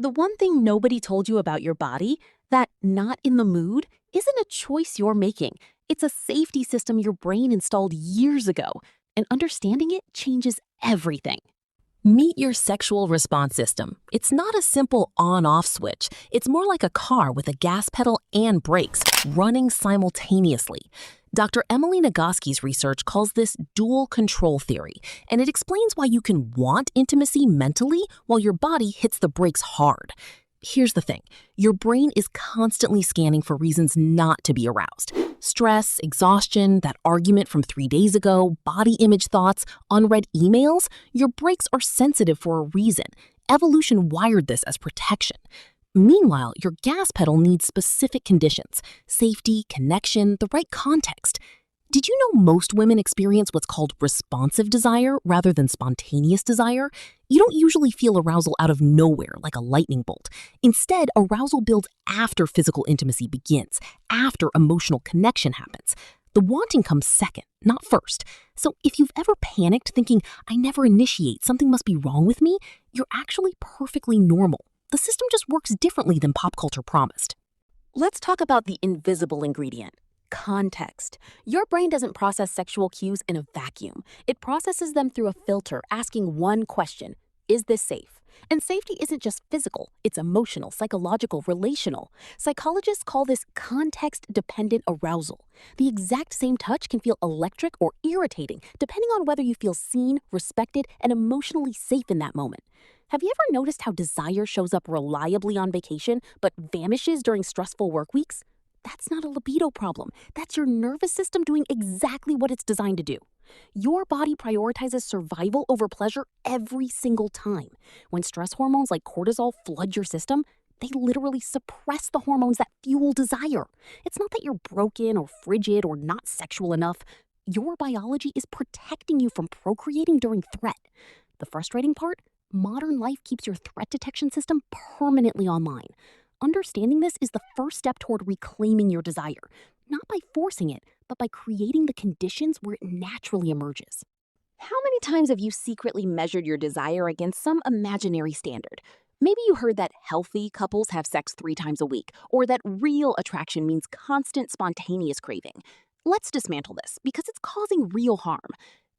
The one thing nobody told you about your body, that not in the mood, isn't a choice you're making. It's a safety system your brain installed years ago, and understanding it changes everything. Meet your sexual response system. It's not a simple on-off switch. It's more like a car with a gas pedal and brakes running simultaneously. Dr. Emily Nagoski's research calls this dual control theory, and it explains why you can want intimacy mentally while your body hits the brakes hard. Here's the thing. Your brain is constantly scanning for reasons not to be aroused. Stress, exhaustion, that argument from 3 days ago, body image thoughts, unread emails. Your brakes are sensitive for a reason. Evolution wired this as protection. Meanwhile, your gas pedal needs specific conditions: safety, connection, the right context. Did you know most women experience what's called responsive desire rather than spontaneous desire? You don't usually feel arousal out of nowhere like a lightning bolt. Instead, arousal builds after physical intimacy begins, after emotional connection happens. The wanting comes second, not first. So if you've ever panicked thinking, "I never initiate, something must be wrong with me," you're actually perfectly normal. The system just works differently than pop culture promised. Let's talk about the invisible ingredient: context. Your brain doesn't process sexual cues in a vacuum. It processes them through a filter, asking one question: is this safe? And safety isn't just physical, it's emotional, psychological, relational. Psychologists call this context-dependent arousal. The exact same touch can feel electric or irritating, depending on whether you feel seen, respected, and emotionally safe in that moment. Have you ever noticed how desire shows up reliably on vacation, but vanishes during stressful work weeks? That's not a libido problem. That's your nervous system doing exactly what it's designed to do. Your body prioritizes survival over pleasure every single time. When stress hormones like cortisol flood your system, they literally suppress the hormones that fuel desire. It's not that you're broken or frigid or not sexual enough. Your biology is protecting you from procreating during threat. The frustrating part? Modern life keeps your threat detection system permanently online. Understanding this is the first step toward reclaiming your desire, not by forcing it, but by creating the conditions where it naturally emerges. How many times have you secretly measured your desire against some imaginary standard? Maybe you heard that healthy couples have sex 3 times a week, or that real attraction means constant spontaneous craving. Let's dismantle this, because it's causing real harm.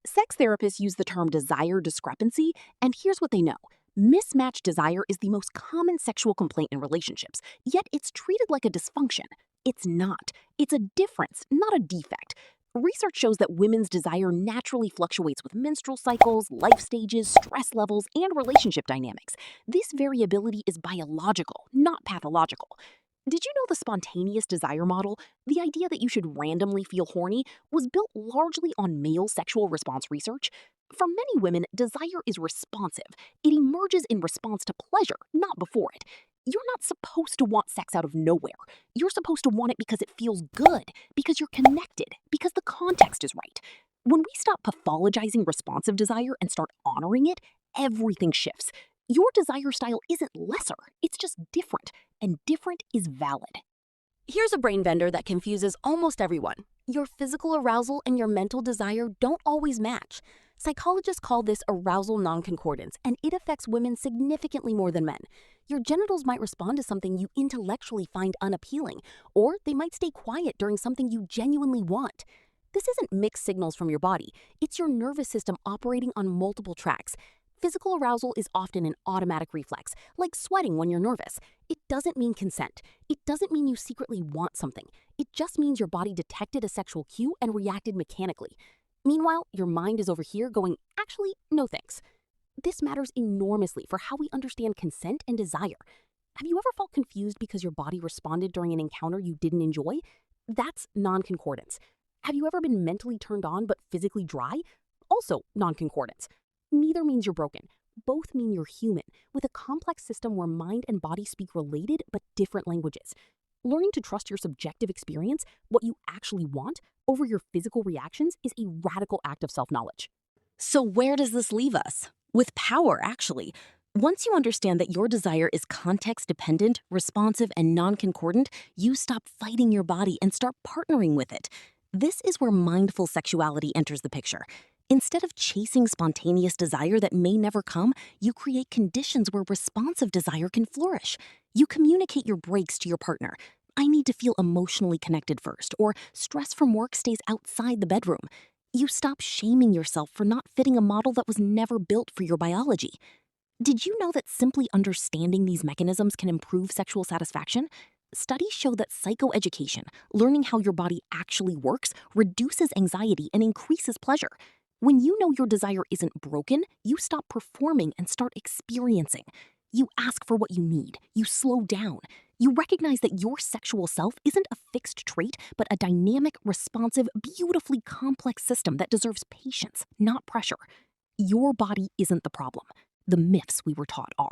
Sex therapists use the term desire discrepancy, and here's what they know. Mismatched desire is the most common sexual complaint in relationships, yet it's treated like a dysfunction. It's not. It's a difference, not a defect. Research shows that women's desire naturally fluctuates with menstrual cycles, life stages, stress levels, and relationship dynamics. This variability is biological, not pathological. Did you know the spontaneous desire model, the idea that you should randomly feel horny, was built largely on male sexual response research? For many women, desire is responsive. It emerges in response to pleasure, not before it. You're not supposed to want sex out of nowhere. You're supposed to want it because it feels good, because you're connected, because the context is right. When we stop pathologizing responsive desire and start honoring it, everything shifts. Your desire style isn't lesser, it's just different, and different is valid. Here's a brain vendor that confuses almost everyone. Your physical arousal and your mental desire don't always match. Psychologists call this arousal non-concordance, and it affects women significantly more than men. Your genitals might respond to something you intellectually find unappealing, or they might stay quiet during something you genuinely want. This isn't mixed signals from your body. It's your nervous system operating on multiple tracks. Physical arousal is often an automatic reflex, like sweating when you're nervous. It doesn't mean consent. It doesn't mean you secretly want something. It just means your body detected a sexual cue and reacted mechanically. Meanwhile, your mind is over here going, "Actually, no thanks." This matters enormously for how we understand consent and desire. Have you ever felt confused because your body responded during an encounter you didn't enjoy? That's non-concordance. Have you ever been mentally turned on but physically dry? Also non-concordance. Neither means you're broken. Both mean you're human, with a complex system where mind and body speak related but different languages. Learning to trust your subjective experience, what you actually want, over your physical reactions is a radical act of self-knowledge. So where does this leave us? With power, actually. Once you understand that your desire is context-dependent, responsive, and non-concordant, you stop fighting your body and start partnering with it. This is where mindful sexuality enters the picture. Instead of chasing spontaneous desire that may never come, you create conditions where responsive desire can flourish. You communicate your breaks to your partner. I need to feel emotionally connected first, or stress from work stays outside the bedroom. You stop shaming yourself for not fitting a model that was never built for your biology. Did you know that simply understanding these mechanisms can improve sexual satisfaction? Studies show that psychoeducation, learning how your body actually works, reduces anxiety and increases pleasure. When you know your desire isn't broken, you stop performing and start experiencing. You ask for what you need. You slow down. You recognize that your sexual self isn't a fixed trait, but a dynamic, responsive, beautifully complex system that deserves patience, not pressure. Your body isn't the problem. The myths we were taught are.